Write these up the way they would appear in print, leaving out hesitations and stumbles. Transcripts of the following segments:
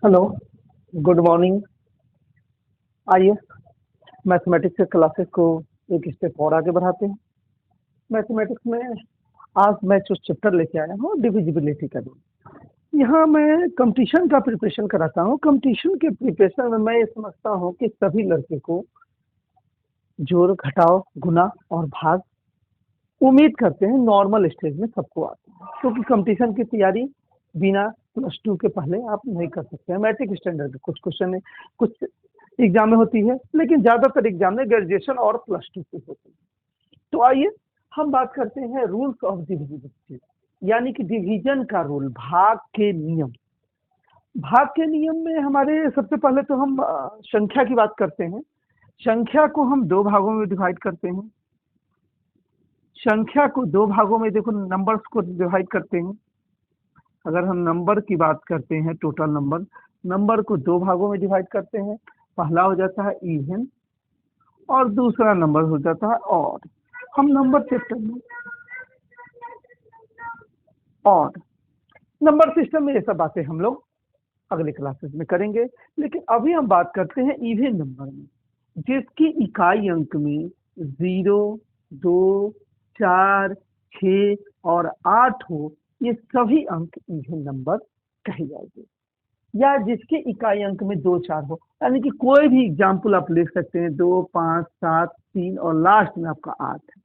Hello, good morning. आइए mathematics के classes को एक स्टेप और आगे बढ़ाते हैं। मैथमेटिक्स में आज मैं जो चैप्टर लेके आया हूँ डिविजिबिलिटी का रूल। यहाँ मैं कंपटीशन का प्रिपरेशन कराता हूँ। कंपटीशन के प्रिपरेशन में मैं ये समझता हूँ कि सभी लड़के को जोड़, घटाव, गुना और भाग उम्मीद करते हैं नॉर्मल स्टेज में सबको आते हैं, क्योंकि कंपटीशन की तैयारी बिना +2 के पहले आप नहीं कर सकते हैं। मैट्रिक स्टैंडर्ड के कुछ क्वेश्चन है, कुछ एग्जाम में होती है, लेकिन ज्यादातर एग्जाम में ग्रेजुएशन और +2 की होती है। तो आइए हम बात करते हैं रूल्स ऑफ डिविजिबिलिटी, यानी कि डिवीजन का रूल, भाग के नियम। भाग के नियम में हमारे सबसे पहले तो हम संख्या की बात करते हैं। संख्या को हम 2 भागों में डिवाइड करते हैं। संख्या को 2 भागों में, देखो, नंबर्स को डिवाइड करते हैं। अगर हम नंबर की बात करते हैं, टोटल नंबर को 2 भागों में डिवाइड करते हैं। पहला हो जाता है इवन और दूसरा नंबर हो जाता है ऑड। हम नंबर चैप्टर में ऑड नंबर सिस्टम में ये सब बातें हम लोग अगले क्लासेस में करेंगे, लेकिन अभी हम बात करते हैं इवन नंबर में, जिसकी इकाई अंक में 0, 2, 4, 6 और 8 हो। ये सभी अंक इवन नंबर कहे जाएंगे, या जिसके इकाई अंक में 2, 4 हो। यानी कि कोई भी एग्जाम्पल आप ले सकते हैं, 2, 5, 7, 3 और लास्ट में आपका 8 है।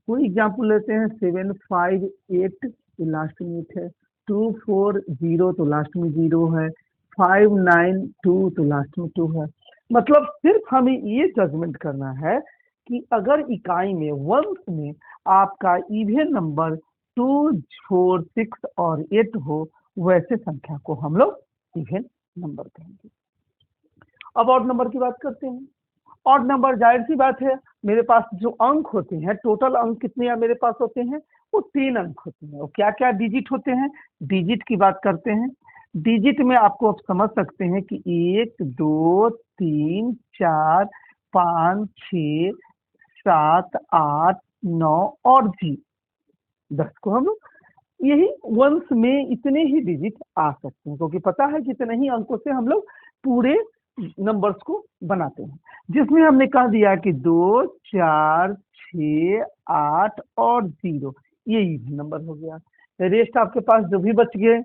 कोई एग्जाम्पल लेते हैं 7, 5, 8, तो लास्ट में 8 है। 2, 4, 0 तो लास्ट में 0 है। 5, 9, 2 तो लास्ट में 2 है। मतलब सिर्फ हमें ये जजमेंट करना है कि अगर इकाई में, वंश में आपका इवन नंबर 2, 4, 6 और 8 हो, वैसे संख्या को हम लोग इवन नंबर कहेंगे। अब ऑड नंबर की बात करते हैं। ऑड नंबर, जाहिर सी बात है, मेरे पास जो अंक होते हैं, टोटल अंक कितने मेरे पास होते हैं? वो 3 अंक होते हैं। और क्या क्या डिजिट होते हैं? डिजिट की बात करते हैं। डिजिट में आपको आप समझ सकते हैं कि 1, 2, 3, 4, 5, 6, 7, 8, 9 और 10 को हम लोग, यही वंश में इतने ही डिजिट आ सकते हैं, क्योंकि पता है कि इतने ही अंकों से हम लोग पूरे नंबर्स को बनाते हैं। जिसमें हमने कह दिया कि 2, 4, 6, 8 और 0, ये इवन नंबर हो गया। रेस्ट आपके पास जो भी बच गए,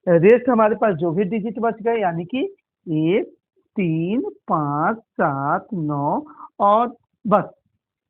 रेस्ट हमारे पास जो भी डिजिट बच गए, यानी कि 1, 3, 5, 7, 9 और बस,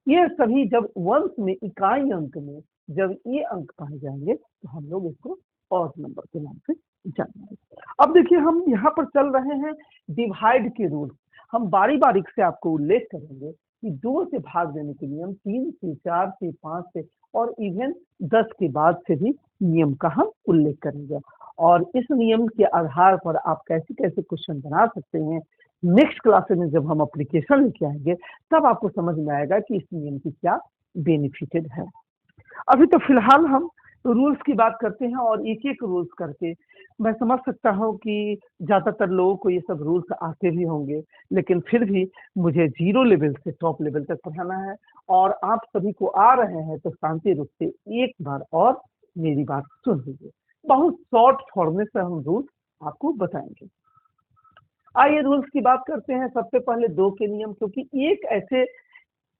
ये सभी जब वंश में, इकाई अंक में जब ये अंक पाए जाएंगे तो हम लोग इसको ऑड नंबर के नाम से जानेंगे। अब देखिए, हम यहाँ पर चल रहे हैं डिवाइड के रूल। हम बारी बारीक से आपको उल्लेख करेंगे कि 2 से भाग देने के नियम, 3 से, 4 से, 5 से और इवन 10 के बाद से भी नियम का हम उल्लेख करेंगे। और इस नियम के आधार पर आप कैसे कैसे क्वेश्चन बना सकते हैं, नेक्स्ट क्लास में जब हम एप्लीकेशन लेके आएंगे तब आपको समझ में आएगा कि इस नियम की क्या बेनिफिटेड है। अभी तो फिलहाल हम रूल्स की बात करते हैं, और एक एक रूल्स करके मैं समझ सकता हूँ कि ज्यादातर लोगों को ये सब रूल्स आते भी होंगे, लेकिन फिर भी मुझे 0 लेवल से टॉप लेवल तक पढ़ाना है, और आप सभी को आ रहे हैं तो शांति रूप से एक बार और मेरी बात सुन लीजिए। बहुत शॉर्ट फॉर्मेट से हम रूल्स आपको बताएंगे। आइए रूल्स की बात करते हैं। सबसे पहले 2 के नियम, क्योंकि एक ऐसे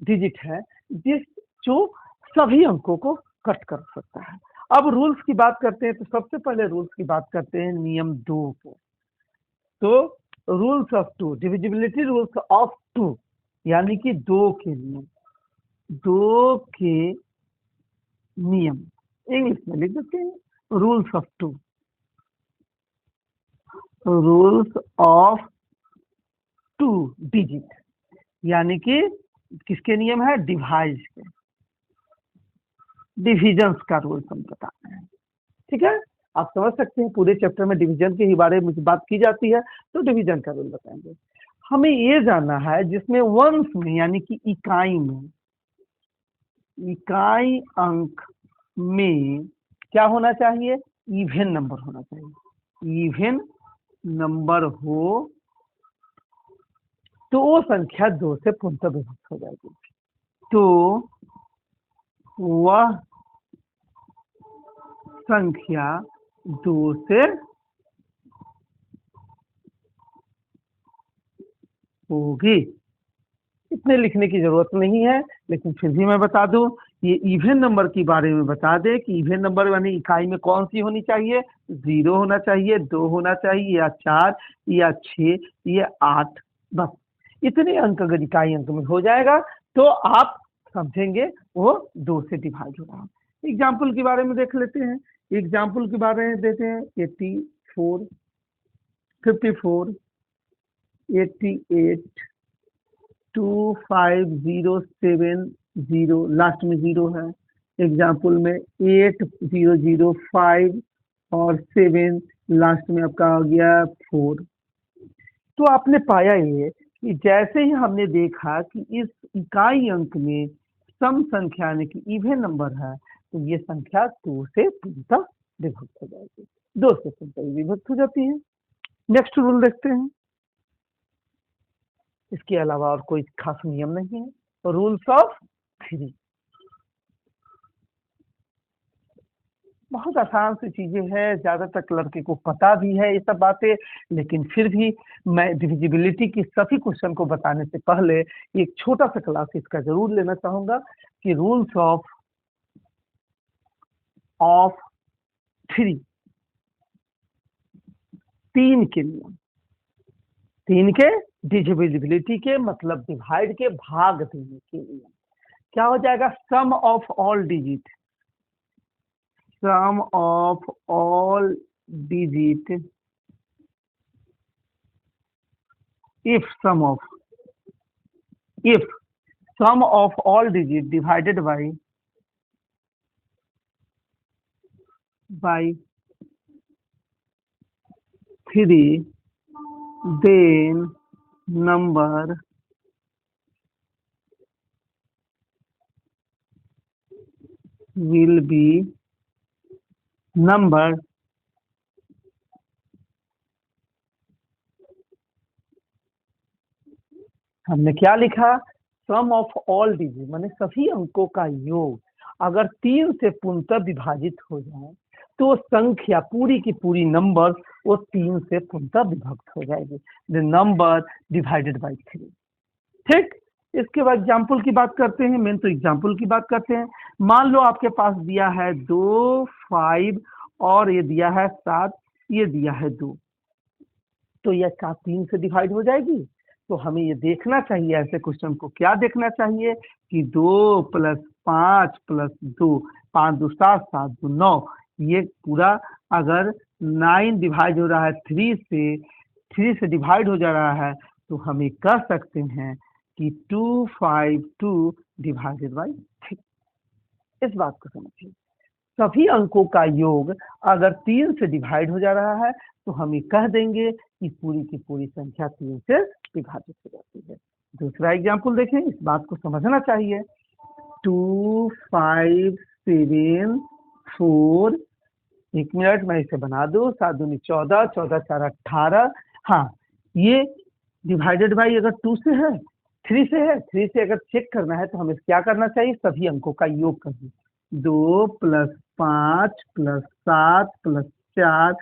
डिजिट है जो सभी अंकों को कट कर सकता है। अब रूल्स की बात करते हैं, तो सबसे पहले रूल्स की बात करते हैं नियम 2 को। तो rules of 2, divisibility rules of 2, यानी कि 2 के नियम। 2 के नियम इंग्लिश में लिख देते हैं, rules of 2। Rules of 2 digit, यानी कि किसके नियम है? डिवाइड के, डिविजन्स का रूल हम बता रहे हैं। ठीक है, आप समझ सकते हैं पूरे चैप्टर में डिवीजन के ही बारे में बात की जाती है, तो डिवीजन का रूल बताएंगे। हमें ये जानना है जिसमें वंश में, यानी कि इकाई में, इकाई अंक में क्या होना चाहिए? इवन नंबर होना चाहिए। इवन नंबर हो तो वो संख्या 2 से पूर्णतः विभक्त हो जाएगी। तो वह संख्या 2 से होगी। इतने लिखने की जरूरत नहीं है, लेकिन फिर भी मैं बता दूं, ये इवन नंबर के बारे में बता दे कि इवन नंबर यानी इकाई में कौन सी होनी चाहिए, 0 होना चाहिए, 2 होना चाहिए, या 4, या 6, या 8। बस इतने अंक अगर इकाई अंक में हो जाएगा तो आप समझेंगे वो 2 से डिवाइड हो रहा है। एग्जाम्पल के बारे में देख लेते हैं। एग्जाम्पल के बारे में देते हैं 84, 54, 88, 25070, लास्ट में 0 है। एग्जाम्पल में 8005 और 7, लास्ट में आपका आ गया 4। तो आपने पाया ये कि जैसे ही हमने देखा कि इस इकाई अंक में सम संख्या यानी कि इवन नंबर है, तो ये संख्या 2 से पूर्णतः विभक्त हो जाएगी, 2 से पूर्णतः विभक्त हो जाती है। नेक्स्ट रूल देखते हैं। इसके अलावा और कोई खास नियम नहीं है। रूल्स ऑफ 3, बहुत आसान सी चीजें हैं, ज्यादातर लड़के को पता भी है ये सब बातें, लेकिन फिर भी मैं डिविजिबिलिटी की सभी क्वेश्चन को बताने से पहले एक छोटा सा क्लास इसका जरूर लेना चाहूंगा कि रूल्स ऑफ 3, 3 के नियम, 3 के डिविजिबिलिटी के मतलब डिवाइड के भाग देने के नियम। क्या हो जाएगा, sum of all digit, sum of all digit if sum of all digit divided by 3, then number will be number हमने क्या लिखा, सम ऑफ ऑल डिजिट माने सभी अंकों का योग अगर 3 से पूर्णतः विभाजित हो जाए तो संख्या पूरी की पूरी नंबर वो 3 से पूर्णतः विभक्त हो जाएगी, द नंबर डिवाइडेड बाय 3। ठीक, इसके बाद एग्जाम्पल की बात करते हैं। मेन तो एग्जाम्पल की बात करते हैं। मान लो आपके पास दिया है 2, 5 और ये दिया है 7, ये दिया है 2, तो यह क्या 3 से डिवाइड हो जाएगी? तो हमें ये देखना चाहिए, ऐसे क्वेश्चन को क्या देखना चाहिए कि 2 + 5 + 2, 5 2 7, 7 2 9, ये पूरा अगर 9 डिवाइड हो रहा है 3 से डिवाइड हो जा रहा है, तो हम ये कह सकते हैं कि 252 डिवाइडेड बाई 3। इस बात को समझिए, सभी अंकों का योग अगर 3 से डिवाइड हो जा रहा है तो हम ये कह देंगे कि पूरी की पूरी संख्या 3 से विभाजित हो जाती है। दूसरा एग्जाम्पल देखें, इस बात को समझना चाहिए। 2 5 7 4, 1 मिनट मैं इसे बना दूं, 7 दूनी 14, 14 4 18। हाँ, ये डिवाइडेड बाई अगर 2 से है, 3 से है, 3 से अगर चेक करना है तो हमें क्या करना चाहिए, सभी अंकों का योग करना। 2 + 5 + 7 + 4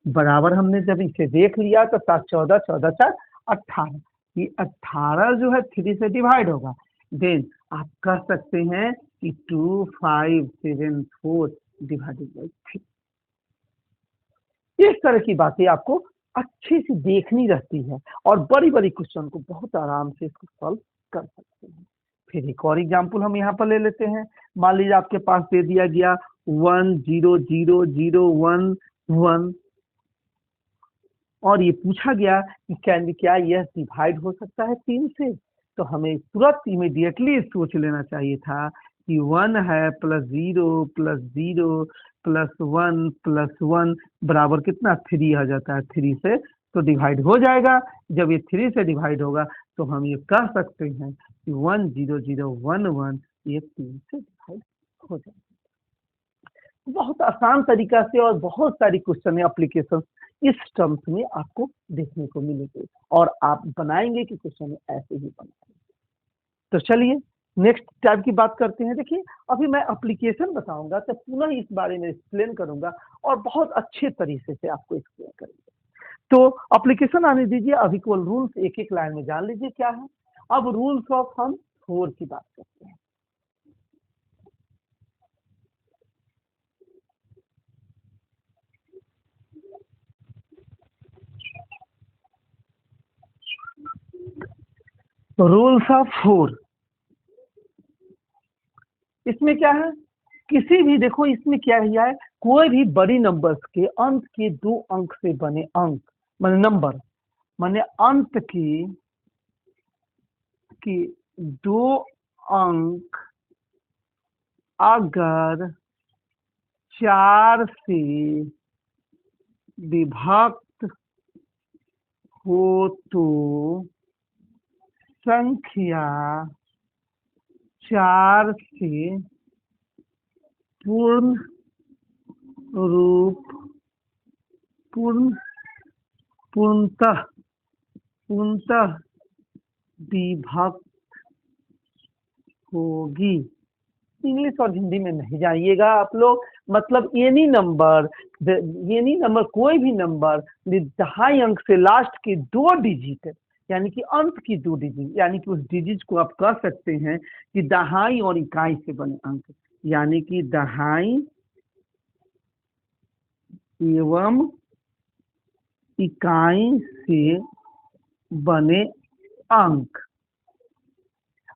बराबर, हमने जब इसे देख लिया तो 7 14, 14 4 18, ये 18 जो है 3 से डिवाइड होगा। देन आप कह सकते हैं कि 2 5 7 4 डिवाइडेड बाई 3। इस तरह की बातें आपको अच्छी सी देखनी रहती है और बड़ी बड़ी क्वेश्चन को बहुत आराम से इसको सॉल्व कर सकते हैं। फिर एक और एग्जाम्पल हम यहाँ पर ले लेते हैं। मान लीजिए आपके पास दे दिया गया 1 0 0 0 1 1 और ये पूछा गया कि क्या यह डिवाइड हो सकता है 3 से? तो हमें तुरंत इमीडिएटली सोच लेना चाहिए था कि 1 है +0 +0 +1 +1 बराबर कितना, 3 आ जाता है। 3 से तो डिवाइड हो जाएगा। जब ये 3 से डिवाइड होगा तो हम ये कह सकते हैं कि 1 0 0 1 1 ये 3 से डिवाइड हो जाएगा। बहुत आसान तरीका से और बहुत सारी क्वेश्चन एप्लीकेशन इस टर्म्स में आपको देखने को मिलेंगे और आप बनाएंगे कि क्वेश्चन ऐसे ही बनाएंगे। तो चलिए नेक्स्ट टाइप की बात करते हैं। देखिए, अभी मैं एप्लीकेशन बताऊंगा तो पुनः इस बारे में एक्सप्लेन करूंगा और बहुत अच्छे तरीके से आपको एक्सप्लेन करेंगे। तो एप्लीकेशन आने दीजिए, अब इक्वल रूल्स एक एक लाइन में जान लीजिए क्या है। अब रूल्स ऑफ हम 4 की बात करते हैं। रूल्स ऑफ 4, इसमें क्या है, किसी भी, देखो इसमें क्या है, कोई भी बड़ी नंबर्स के अंत के 2 अंक से बने अंक माने नंबर, माने अंत की 2 अंक अगर 4 से विभक्त हो तो संख्या 4 से पूर्ण रूप पूर्णतः विभक्त होगी। इंग्लिश और हिंदी में नहीं जाइएगा आप लोग, मतलब एनी नंबर कोई भी नंबर दहाई अंक से लास्ट के 2 डिजिट, यानी कि अंत की 2 डिजिट, यानी कि उस डिजिट को आप कह सकते हैं कि दहाई और इकाई से बने अंक, यानी कि दहाई एवं इकाई से बने अंक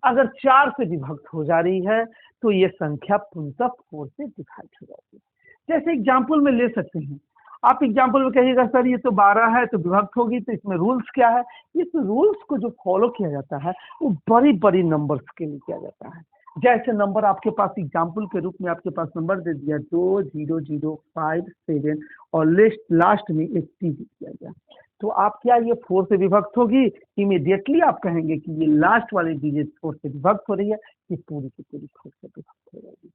अगर 4 से विभक्त हो जा रही है तो ये संख्या पूर्णतः 4 से डिवाइड हो जाती है। जैसे एग्जाम्पल में ले सकते हैं, आप एग्जाम्पल में कहिएगा सर ये तो 12 है तो विभक्त होगी, तो इसमें रूल्स क्या है। इस रूल्स को जो फॉलो किया जाता है वो बड़ी बड़ी नंबर्स के लिए किया जाता है। जैसे नंबर आपके पास एग्जाम्पल के रूप में आपके पास नंबर दे दिया 2 0 0 5 7 और लास्ट में एक डिजिट दिया गया, तो आप क्या ये 4 से विभक्त होगी, इमीडिएटली आप कहेंगे कि ये लास्ट वाली डिजिट 4 से विभक्त हो रही है, ये पूरी की पूरी 4 से विभक्त हो जाएगी।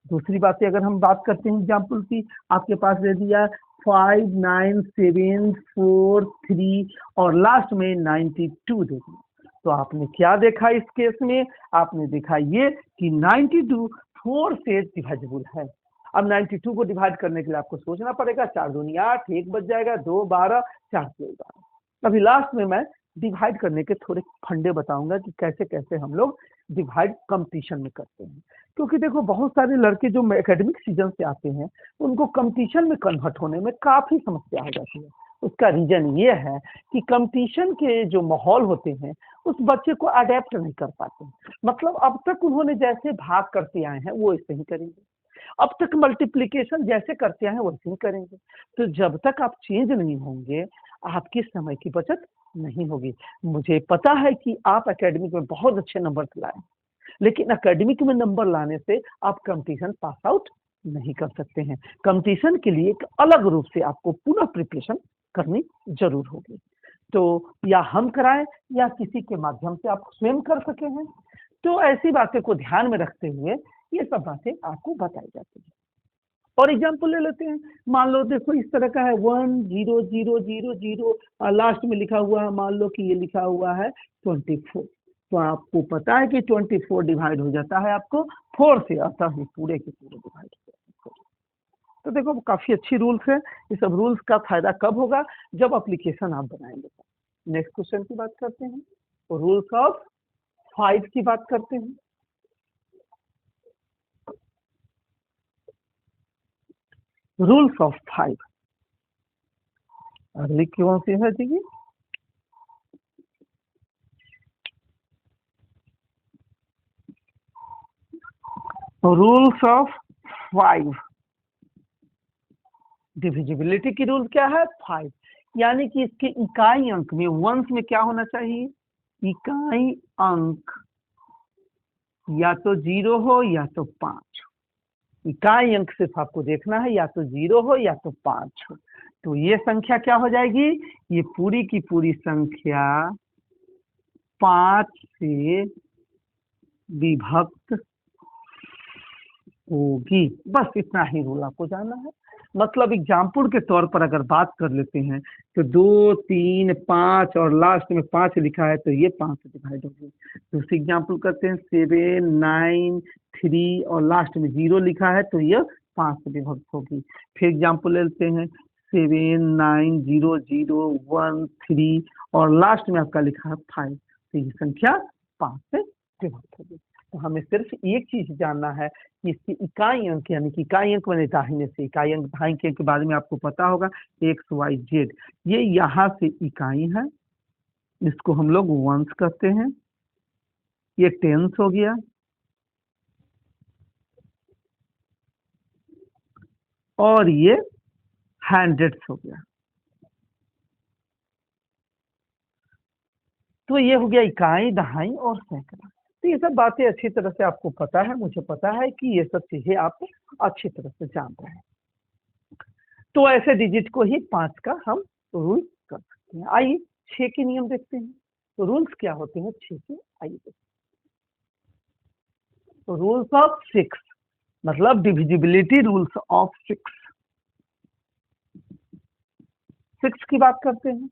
दूसरी बात अगर हम बात करते हैं एग्जाम्पल की, आपके पास दे दिया 5 9 7 4 3 और लास्ट में 92 दे दिया, तो आपने क्या देखा इस केस में, आपने देखा ये कि 92 4 से डिवाइजेबल है। अब 92 को डिवाइड करने के लिए आपको सोचना पड़ेगा, 4 दूनी 8, 1 बच जाएगा, 2 12, 4 से 12। अभी लास्ट में मैं डिवाइड करने के थोड़े फंडे बताऊंगा कि कैसे कैसे हम लोग डिवाइड कंपटीशन में करते हैं, क्योंकि देखो बहुत सारे लड़के जो एकेडमिक सीजन से आते हैं उनको कंपटीशन में कन्वर्ट होने में काफी समस्या हो जाती है। उसका रीजन ये है कि कंपटीशन के जो माहौल होते हैं उस बच्चे को अडेप्ट नहीं कर पाते, मतलब अब तक उन्होंने जैसे भाग करते आए हैं वो ऐसे ही करेंगे, अब तक मल्टीप्लिकेशन जैसे करते हैं वैसे ही करेंगे। तो जब तक आप चेंज नहीं होंगे आपके समय की बचत नहीं होगी। मुझे पता है कि आप एकेडमिक में बहुत अच्छे नंबर लाए, लेकिन एकेडमिक में नंबर लाने से आप कंपटीशन पास आउट नहीं कर सकते हैं। कंपटीशन के लिए एक अलग रूप से आपको पुनः प्रिपरेशन करनी जरूर होगी। तो या हम कराएं या किसी के माध्यम से आप स्वयं कर सके हैं। तो ऐसी बातें को ध्यान में रखते हुए ये सब बातें आपको बताई जाती है। और एग्जाम्पल ले लेते हैं, मान लो देखो इस तरह का है 1 0 0 0 0 और लास्ट में लिखा हुआ है, मान लो कि ये लिखा हुआ है 24, तो आपको पता है कि 24 डिवाइड हो जाता है आपको 4 से, अतः ये पूरे के पूरे डिवाइड हो जाते हैं। तो देखो काफी अच्छी रूल्स है। ये सब रूल्स का फायदा कब होगा, जब एप्लीकेशन आप बनाएंगे। नेक्स्ट क्वेश्चन की बात करते हैं, तो रूल्स ऑफ 5 की बात करते हैं। रूल्स ऑफ 5 अगली कौन सी है जी? रूल्स ऑफ 5, डिविजिबिलिटी की रूल क्या है 5, यानी कि इसके इकाई अंक में वंश में क्या होना चाहिए, इकाई अंक या तो 0 हो या तो 5 हो। इकाई अंक सिर्फ आपको देखना है, या तो 0 हो या तो 5 हो। तो ये संख्या क्या हो जाएगी, ये पूरी की पूरी संख्या 5 से विभक्त होगी। बस इतना ही रूल आपको जानना है। मतलब एग्जाम्पल के तौर पर अगर बात कर लेते हैं तो 2 3 5 और लास्ट में 5 लिखा है तो ये 5 से डिवाइड होगी। दूसरी एग्जाम्पल करते हैं 7 9 3 और लास्ट में 0 लिखा है तो ये 5 से विभक्त होगी। फिर एग्जाम्पल लेते हैं 79001 और लास्ट में आपका लिखा है 5। तो ये संख्या 5 से विभक्त होगी। तो हमें सिर्फ एक चीज जानना है कि इसकी इकाई अंक, यानी कि इकाई अंक मैंने दाहिने से, इकाई अंक दाहिने के बारे में आपको पता होगा, XYZ, ये यहाँ से इकाई है, इसको हम लोग वंस कहते हैं, ये टेंस हो गया, और ये हंड्रेड्स हो गया। तो ये हो गया इकाई, दहाई और सैकड़ा। तो ये सब बातें अच्छी तरह से आपको पता है, मुझे पता है कि ये सब चीजें आप अच्छी तरह से जान रहे हैं। तो ऐसे डिजिट को ही 5 का हम रूल कर सकते हैं। आइए 6 के नियम देखते हैं। तो रूल्स क्या होते हैं 6 के, आइए देखते हैं। तो रूल्स ऑफ 6 मतलब डिविजिबिलिटी रूल्स ऑफ 6 की बात करते हैं।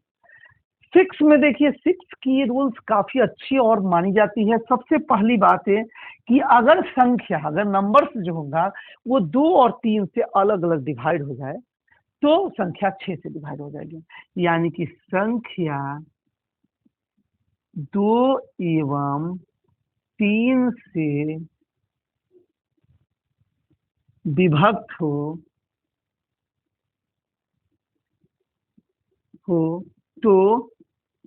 6 में देखिए 6 की रूल्स काफी अच्छी और मानी जाती है। सबसे पहली बात है कि अगर संख्या, अगर नंबर्स जो होगा वो 2 और 3 से अलग अलग डिवाइड हो जाए तो संख्या 6 से डिवाइड हो जाएगी। यानी कि संख्या 2 एवं 3 से विभक्त हो तो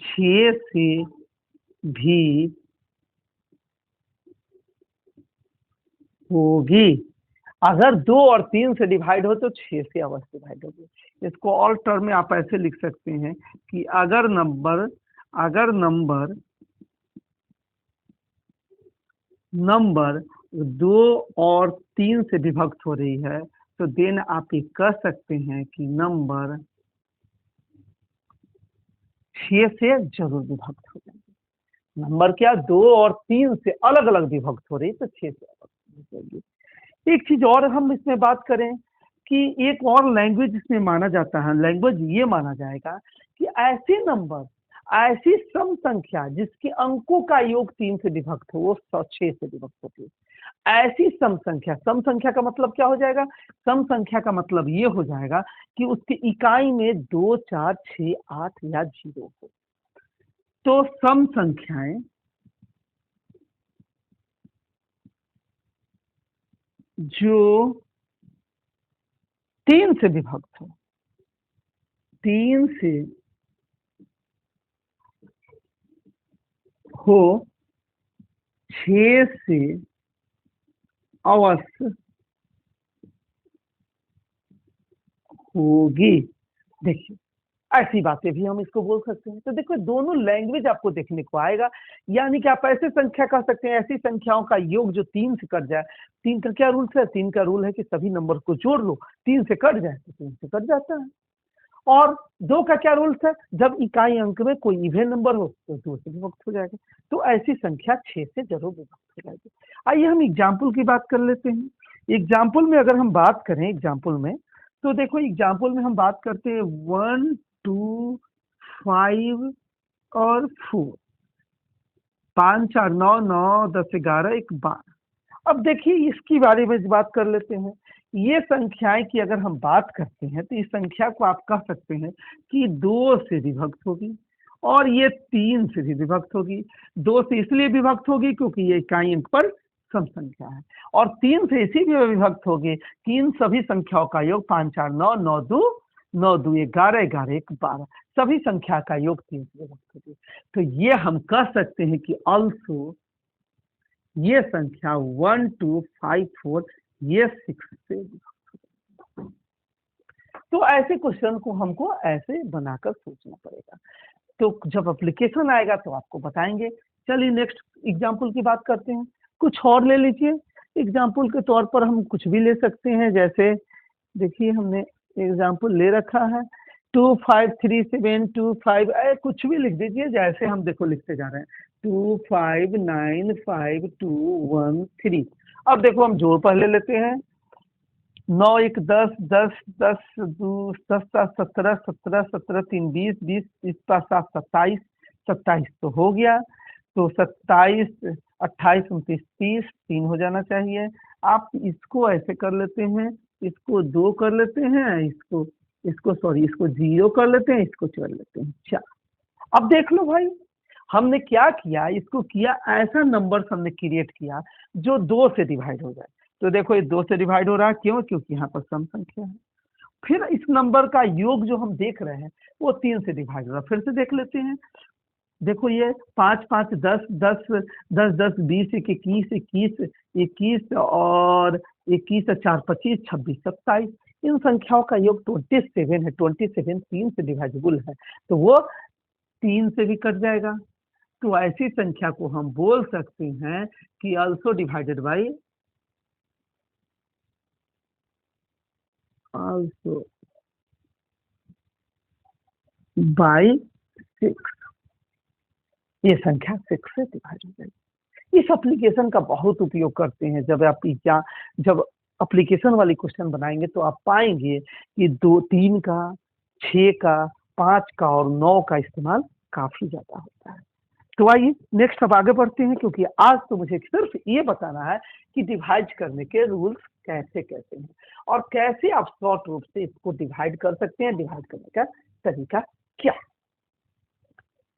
6 से भी होगी। अगर 2 और 3 से डिवाइड हो तो 6 से अवश्य डिवाइड होगी। इसको और टर्म में आप ऐसे लिख सकते हैं कि अगर नंबर 2 और 3 से विभक्त हो रही है तो देन आप ये कह सकते हैं कि नंबर 6 से जरूर विभक्त हो जाएगी। नंबर क्या 2 और 3 से अलग अलग विभक्त हो रही है तो 6 से अलग हो जाएगी। एक चीज और हम इसमें बात करें कि एक और लैंग्वेज इसमें माना जाता है, लैंग्वेज ये माना जाएगा कि ऐसे नंबर, ऐसी सम संख्या जिसके अंकों का योग 3 से विभक्त हो वो 6 से विभक्त होती है। ऐसी सम संख्या का मतलब क्या हो जाएगा? सम संख्या का मतलब ये हो जाएगा कि उसकी इकाई में 2, 4, 6, 8 या 0 हो। तो सम संख्याएं जो 3 से विभक्त हो, 3 से हो, 6 से अवश्य होगी। देखिए ऐसी बातें भी हम इसको बोल सकते हैं। तो देखो दोनों लैंग्वेज आपको देखने को आएगा। यानी कि आप ऐसे संख्या कह सकते हैं, ऐसी संख्याओं का योग जो 3 से कट जाए। 3 का क्या रूल है? 3 का रूल है कि सभी नंबर को जोड़ लो, 3 से कट जाए तो 3 से कट जाता है। और 2 का क्या रूल्स है? जब इकाई अंक में कोई इवन नंबर हो तो 2 से विभक्त हो जाएगा। तो ऐसी संख्या 6 से जरूर विभक्त हो जाएगी। आइए हम एग्जाम्पल की बात कर लेते हैं। एग्जाम्पल में अगर हम बात करें, एग्जाम्पल में तो देखो एग्जाम्पल में हम बात करते हैं 1, 2, 5 और 4, 5, 4, 9, 9, 10, 11, 1, 12। अब देखिए इसकी बारे में बात कर लेते हैं। ये संख्याएं की अगर हम बात करते हैं तो इस संख्या को आप कह सकते हैं कि 2 से विभक्त होगी और ये 3 से भी विभक्त होगी। 2 से इसलिए विभक्त होगी क्योंकि ये इकाई अंक पर सम संख्या है, और 3 से इसी भी विभक्त होगी कि इन सभी संख्याओं का योग 5, 4, 9, 9, 2, 9, 2, 11, 11, 1, 12, सभी संख्या का योग 3 से विभक्त होगी। तो ये हम कह सकते हैं कि अल्सो ये संख्या 1, 2, 5, 4 ये 6 से विभक्त होगी। तो ऐसे क्वेश्चन को हमको ऐसे बनाकर सोचना पड़ेगा। तो जब एप्लीकेशन आएगा तो आपको बताएंगे। चलिए नेक्स्ट एग्जाम्पल की बात करते हैं। कुछ और ले लीजिए। एग्जाम्पल के तौर पर हम कुछ भी ले सकते हैं। जैसे देखिए हमने एग्जाम्पल ले रखा है 2, 5, 3, 7, 2, 5, कुछ भी लिख दीजिए जैसे हम देखो लिखते जा रहे हैं 2, 5, 9, 5, 2, 1, 3। अब देखो हम जोड़ पहले लेते हैं 9, 1, 10, 10, 10, 2, 10, 7, 17, 17, 17, 3, 20, 20, 20, 7, 27, 27 तो हो गया। तो 27, 28, 29, 30, 3 हो जाना चाहिए। आप इसको ऐसे कर लेते हैं, इसको 2 कर लेते हैं, इसको इसको 0 कर लेते हैं, इसको कर लेते हैं 4। अब देख लो भाई, हमने क्या किया, इसको किया ऐसा नंबर हमने क्रिएट किया जो 2 से डिवाइड हो जाए। तो देखो ये 2 से डिवाइड हो रहा है, क्यों? क्योंकि यहाँ पर सम संख्या है। फिर इस नंबर का योग जो हम देख रहे हैं वो 3 से डिवाइड हो रहा है। फिर से देख लेते हैं, देखो ये 5 5 10 10 10 10 20 21 21 21 और 21 4 25 26 27, इन संख्याओं का योग 27 है। 27 3 से डिवाइडेबल है, तो वो 3 से भी कट जाएगा। तो ऐसी संख्या को हम बोल सकते हैं कि also divided by 6, ये संख्या 6 से डिवाइड हो जाएगी। इस एप्लीकेशन का बहुत उपयोग करते हैं। जब एप्लीकेशन वाली क्वेश्चन बनाएंगे तो आप पाएंगे कि 2 3 का, 6 का, 5 का और 9 का इस्तेमाल काफी ज्यादा होता है। तो आइए नेक्स्ट अब आगे बढ़ते हैं, क्योंकि आज तो मुझे सिर्फ ये बताना है कि डिवाइड करने के रूल्स कैसे कैसे हैं और कैसे आप शॉर्ट रूप से इसको डिवाइड कर सकते हैं, डिवाइड करने का तरीका क्या।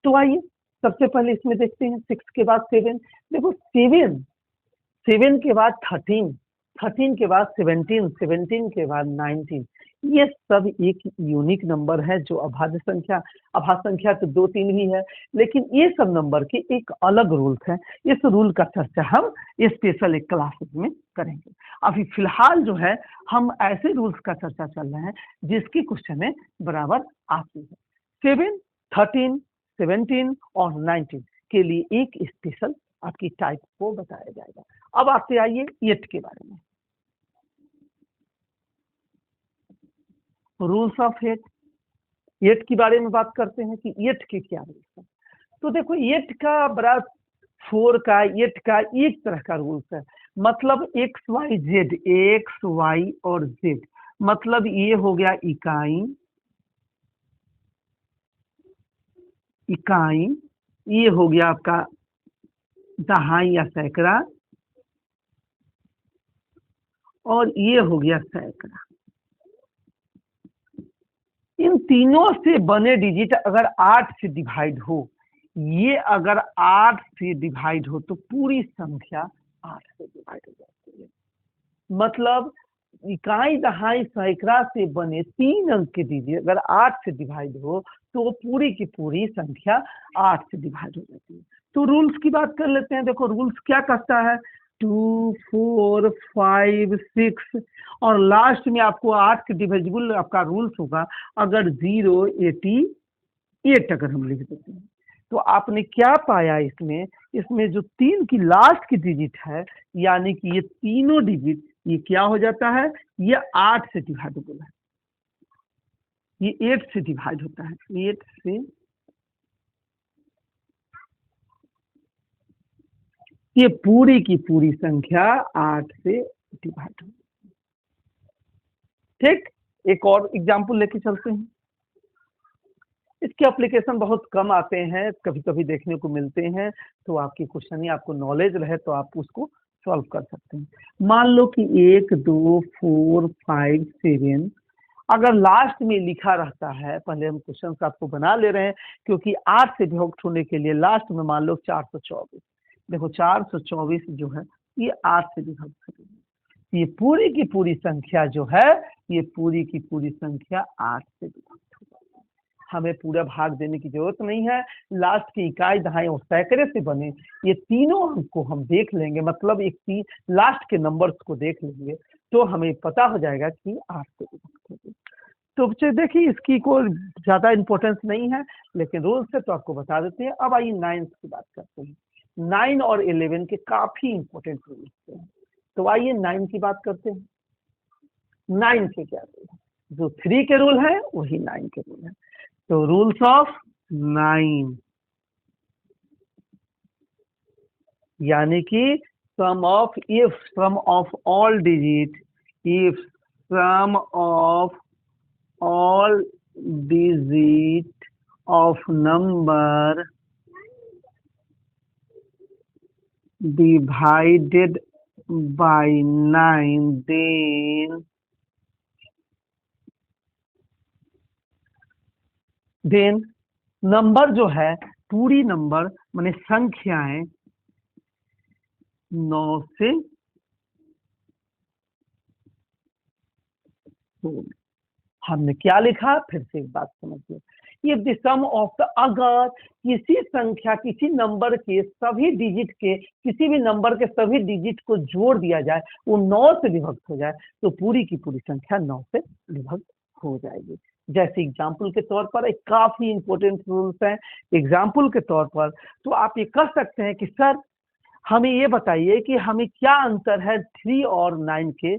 तो आइए सबसे पहले इसमें देखते हैं 6 के बाद 7। देखो 7 के बाद 13 के बाद 17 के बाद 19, ये सब एक यूनिक नंबर है जो अभाज्य संख्या तो 2 3 ही है, लेकिन ये सब नंबर के एक अलग रूल्स है। इस रूल का चर्चा हम स्पेशल एक क्लासेस में करेंगे। अभी फिलहाल जो है हम ऐसे रूल्स का चर्चा चल रहे हैं जिसकी क्वेश्चन में बराबर आती है। 7 13 17 और 19 के लिए एक स्पेशल आपकी टाइप को बताया जाएगा। अब आते आइए 8 के बारे में, रूल्स ऑफ 8 के बारे में बात करते हैं कि 8 के क्या रूल्स हैं। तो देखो 8 का बड़ा 4 का 8 का एक तरह का रूल्स है, मतलब एक्स वाई और जेड, मतलब ये हो गया इकाई, ये हो गया आपका दहाई या सैकड़ा, और ये हो गया सैकड़ा। इन तीनों से बने डिजिट अगर 8 से डिवाइड हो, ये अगर 8 से डिवाइड हो तो पूरी संख्या 8 से डिवाइड हो जाती है। मतलब इकाई दहाई सैकड़ा से बने 3 अंक के डिजिट अगर 8 से डिवाइड हो तो पूरी की पूरी संख्या 8 से डिवाइड हो जाती है। तो रूल्स की बात कर लेते हैं। देखो रूल्स क्या कहता है, 2 4 5 6 और लास्ट में आपको 8 के डिविजिबल आपका रूल्स होगा अगर 0 88 अगर हम लिख देते हैं। तो आपने क्या पाया इसमें जो 3 की लास्ट की डिजिट है, यानी कि ये तीनों डिजिट ये क्या हो जाता है, ये 8 से डिवाइडेबल है, ये 8 से डिवाइड होता है, 8 से, ये पूरी की पूरी संख्या 8 से डिवाइड हो। ठीक, एक और एग्जाम्पल लेके चलते हैं। इसके एप्लीकेशन बहुत कम आते हैं, कभी कभी देखने को मिलते हैं, तो आपकी क्वेश्चन ही आपको नॉलेज रहे तो आप उसको सॉल्व कर सकते हैं। मान लो कि 1 2 4 5 7 अगर लास्ट में लिखा रहता है, पहले हम क्वेश्चन आपको बना ले रहे हैं क्योंकि 8 से विभक्त होने के लिए लास्ट में मान लो 424। देखो 424 जो है ये 8 से विभक्त करेंगे, ये पूरी की पूरी संख्या जो है, ये पूरी की पूरी संख्या 8 से विभक्त हो जाती है। हमें पूरा भाग देने की जरूरत नहीं है, लास्ट की इकाई दहाई और सैकड़े से बने ये तीनों अंक को हम देख लेंगे, मतलब एक लास्ट के नंबर्स को देख लेंगे तो हमें पता हो जाएगा कि 8 से विभक्त होगी। तो देखिए इसकी कोई ज्यादा इंपॉर्टेंस नहीं है, लेकिन रूल्स है तो आपको बता देते हैं। अब आइए 9 की बात करते हैं। 9 और 11 के काफी इंपॉर्टेंट रूल्स हैं, तो आइए 9 की बात करते हैं। 9 के क्या रूल है, जो 3 के रूल है वही 9 के रूल है। तो रूल्स ऑफ 9 यानी कि sum of all digit, if sum of all digit of number divided by 9, then then number जो है पूरी नंबर माने संख्याएं 9 से 16। हमने क्या लिखा, फिर से एक बात समझिए, ये द सम ऑफ द, अगर किसी संख्या किसी नंबर के सभी डिजिट के किसी भी नंबर के सभी डिजिट को जोड़ दिया जाए, वो 9 से विभक्त हो जाए, तो पूरी की पूरी संख्या 9 से विभक्त हो जाएगी। जैसे एग्जाम्पल के तौर पर एक काफी इंपॉर्टेंट रूल्स है, एग्जाम्पल के तौर पर तो आप ये कह सकते हैं कि सर हमें ये बताइए कि हमें क्या अंतर है 3 और 9 के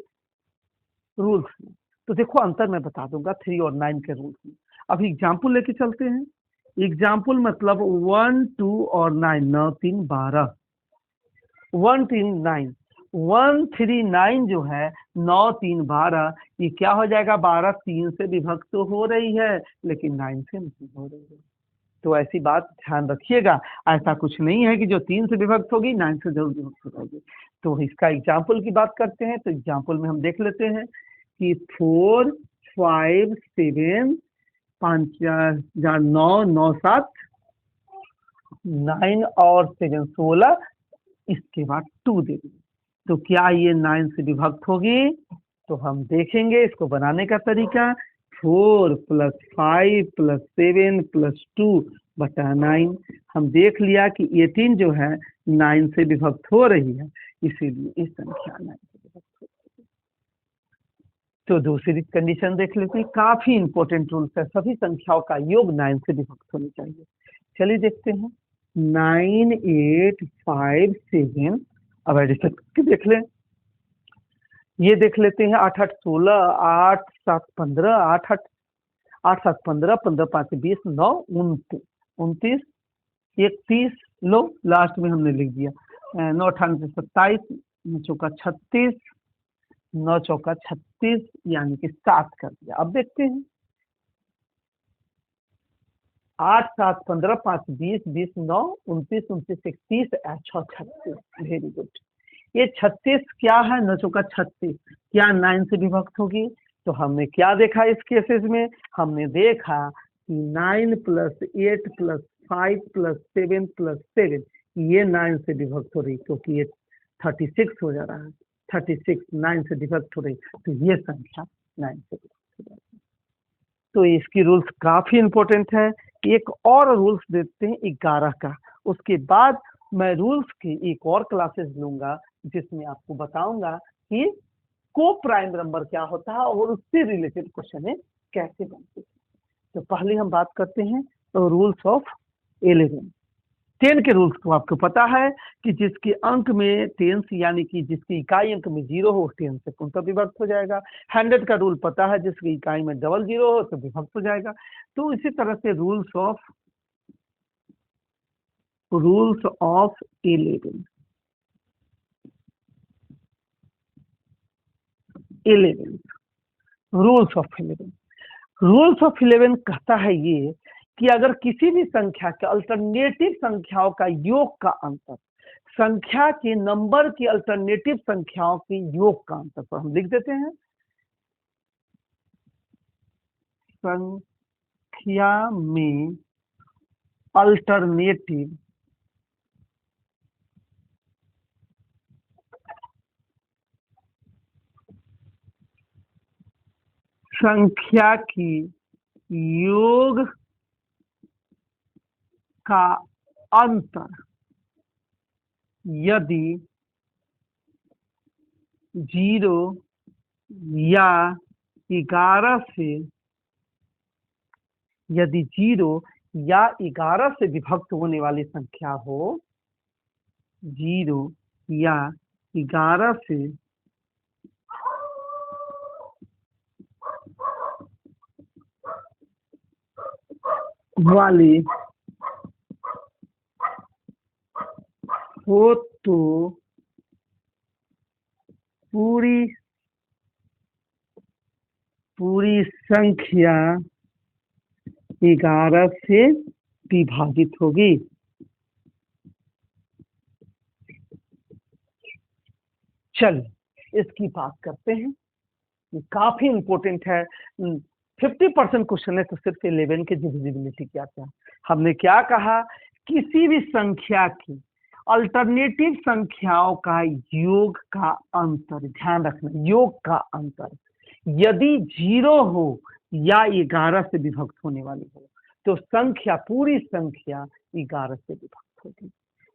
रूल्स में। तो देखो अंतर मैं बता दूंगा 3 और 9 के रूल्स में। अभी एग्जाम्पल लेके चलते हैं। एग्जाम्पल मतलब 1 2 और 9, 9 3 12, 1 3 9, 1 3 9 जो है 9 3 12, ये क्या हो जाएगा, 12 3 से विभक्त तो हो रही है लेकिन 9 से नहीं हो रही है। तो ऐसी बात ध्यान रखिएगा, ऐसा कुछ नहीं है कि जो 3 से विभक्त होगी 9 से जरूर विभक्त हो जाएगी। तो इसका एग्जाम्पल की बात करते हैं, तो एग्जाम्पल में हम देख लेते हैं कि 4 5 7 5 4 9 9 7 9 और 7 16, इसके बाद 2 दे देंगे। तो क्या ये 9 से विभक्त होगी? तो हम देखेंगे इसको बनाने का तरीका। 4 + 5 + 7 + 2 बटा 9। हम देख लिया कि 18 जो है 9 से विभक्त हो रही है, इसीलिए इस संख्या 9 से विभक्त हो रही है। तो दूसरी कंडीशन देख लेते हैं, काफी इंपॉर्टेंट रूल्स है, सभी संख्याओं का योग 9 से विभक्त होनी चाहिए। चलिए देखते हैं 9 8 5 7। अब एडिशन करके देख लें, ये देख लेते हैं 8 8 16, 8 7 15, 8 8 8 7 15, 15 5 20, 9 29, 29 31, लो लास्ट में हमने लिख दिया 9 98 27, 9 चौका 36, 9 चौका 36, यानी कि 7 कर दिया। अब देखते हैं 8 7 15 5 20 20 9 29 29 31, 6 36। Very good. ये 36 क्या है, 9 चौका 36, क्या 9 से विभक्त होगी? तो हमने क्या देखा इस केसेस में, हमने देखा कि 9 + 8 + 5 + 7 + 7 ये 9 से विभक्त हो रही, क्योंकि ये 36 हो जा रहा है, 36 9 से विभक्त हो रही, तो ये संख्या 9 से विभक्त हो जाती है। तो इसकी रूल्स काफी इंपॉर्टेंट है। एक और रूल्स देखते हैं 11 का, उसके बाद मैं रूल्स की एक और क्लासेस लूंगा जिसमें आपको बताऊंगा कि को प्राइम नंबर क्या होता है और उससे रिलेटेड क्वेश्चन कैसे बनते हैं। तो पहले हम बात करते हैं तो रूल्स ऑफ 11। 10 के रूल्स को आपको पता है कि जिसके अंक में 10 यानी कि जिसकी इकाई अंक में 0 हो 10 से पूर्णतः विभक्त हो जाएगा। 100 का रूल पता है, जिसकी इकाई में डबल 0 हो तो विभक्त हो जाएगा। तो इसी तरह से rules of 11 rules of 11, rules of 11 कहता है ये कि अगर किसी भी संख्या के अल्टरनेटिव संख्याओं का योग का अंतर संख्या के नंबर की अल्टरनेटिव संख्याओं के योग का अंतर, तो हम लिख देते हैं संख्या में अल्टरनेटिव संख्या की योग का अंतर यदि 0 या 11 से यदि 0 या 11 से विभक्त होने वाली संख्या हो, 0 या 11 से वाली हो तो पूरी संख्या 11 से विभाजित होगी। चलिए इसकी बात करते हैं, ये काफी इंपॉर्टेंट है। 50% क्वेश्चन है तो सिर्फ 11 की डिविजिबिलिटी क्या क्या। हमने क्या कहा, किसी भी संख्या की अल्टरनेटिव संख्याओं का योग का अंतर, ध्यान रखना योग का अंतर यदि 0 हो या 11 से विभक्त होने वाली हो तो संख्या, पूरी संख्या 11 से विभक्त होगी।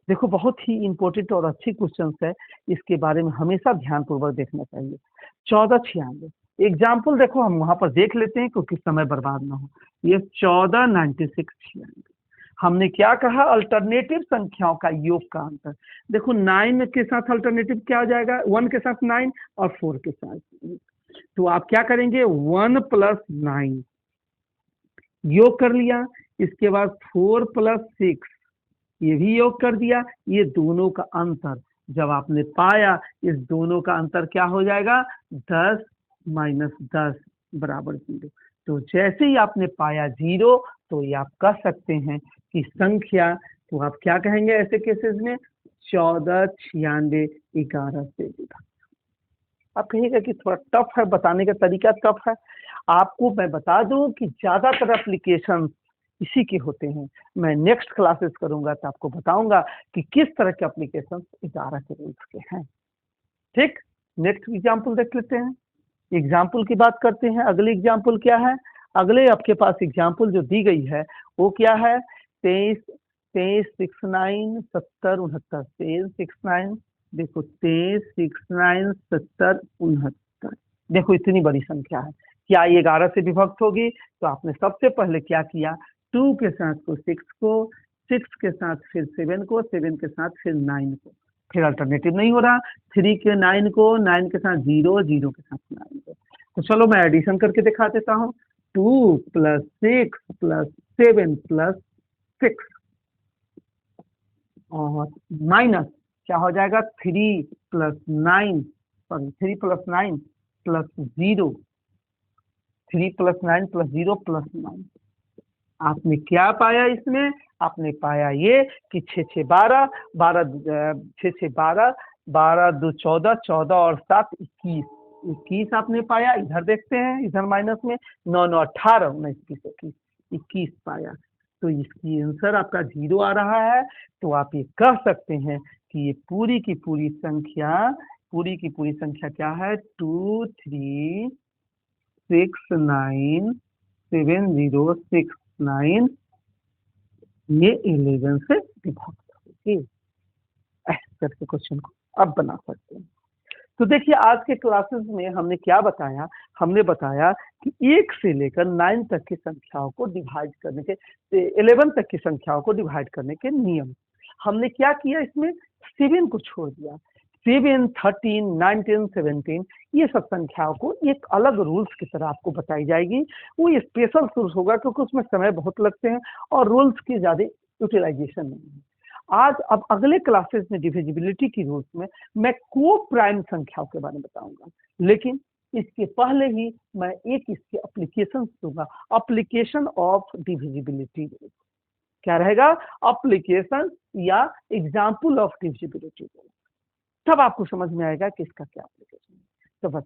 देखो बहुत ही इंपॉर्टेंट और अच्छी क्वेश्चन है, इसके बारे में हमेशा ध्यानपूर्वक देखना चाहिए। 1496 एग्जाम्पल देखो, हम वहां पर देख लेते हैं क्योंकि समय बर्बाद ना हो। ये 1496 हमने क्या कहा, अल्टरनेटिव संख्याओं का योग का अंतर। देखो 9 के साथ अल्टरनेटिव क्या हो जाएगा, 1 के साथ 9 और 4 के साथ, तो आप क्या करेंगे 1 + 9 योग कर लिया, इसके बाद 4 + 6 ये भी योग कर दिया। ये दोनों का अंतर जब आपने पाया, इस दोनों का अंतर क्या हो जाएगा, 10 - 10 = 0। तो जैसे ही आपने पाया 0 तो ये आप कह सकते हैं कि संख्या, तो आप क्या कहेंगे ऐसे केसेस में, 1496 11 से विभक्त। आप कहिएगा कि थोड़ा टफ है, बताने का तरीका टफ है। आपको मैं बता दूं कि ज्यादातर एप्लीकेशन इसी के होते हैं। मैं नेक्स्ट क्लासेस करूंगा तो आपको बताऊंगा कि किस तरह के एप्लीकेशन 11 के रूल्स के हैं। ठीक, नेक्स्ट एग्जाम्पल देख लेते हैं। एग्जाम्पल की बात करते हैं। अगली एग्जाम्पल क्या है, अगले आपके पास एग्जाम्पल जो दी गई है वो क्या है, 23 23 6 9 70 69 23 6 9, देखो 23 6 9 70 69, देखो इतनी बड़ी संख्या है। क्या ये 11 से विभक्त होगी, तो आपने सबसे पहले क्या किया, 2 के साथ को 6 को, 6 के साथ फिर 7 को, 7 के साथ फिर 9 को, फिर अल्टरनेटिव नहीं हो रहा, 3 के 9 को, 9 के साथ 0, 0 के साथ 9 को। तो चलो मैं एडिशन करके दिखा देता हूँ, 2 + 6 + 7 + 6 और माइनस क्या हो जाएगा, 3 + 9 + 0, 3 + 9 + 0 + 9। आपने क्या पाया इसमें, आपने पाया ये कि 6 6 12 12 6 6 12 12 2 14 14 और 7 21 21 आपने पाया। इधर देखते हैं, इधर माइनस में 9 9 18 19 20 21 21 पाया। तो इसकी आंसर आपका 0 आ रहा है। तो आप ये कह सकते हैं कि ये पूरी की पूरी संख्या, पूरी की पूरी संख्या क्या है, 2 3 6 9 7 0 6 9 ये 11 से विभक्त होगी। ऐसे करके क्वेश्चन को अब बना सकते हैं। तो देखिए आज के क्लासेस में हमने क्या बताया, हमने बताया कि 1 से लेकर 9 तक की संख्याओं को डिवाइड करने के, 11 तक की संख्याओं को डिवाइड करने के नियम। हमने क्या किया, इसमें 7 को छोड़ दिया। 7 13 19 17 ये सब संख्याओं को एक अलग रूल्स की तरह आपको बताई जाएगी। वो स्पेशल रूल्स होगा क्योंकि उसमें समय बहुत लगते हैं और रूल्स की ज्यादा यूटिलाइजेशन नहीं है। आज अब अगले क्लासेस में डिविजिबिलिटी की रूल्स में मैं को प्राइम संख्याओं के बारे में बताऊंगा, लेकिन इसके पहले ही मैं एक इसके एप्लीकेशन दूंगा, एप्लीकेशन ऑफ डिविजिबिलिटी। क्या रहेगा, एप्लीकेशन या एग्जाम्पल ऑफ डिविजिबिलिटी। तब आपको समझ में आएगा कि इसका क्या एप्लीकेशन है। तो बस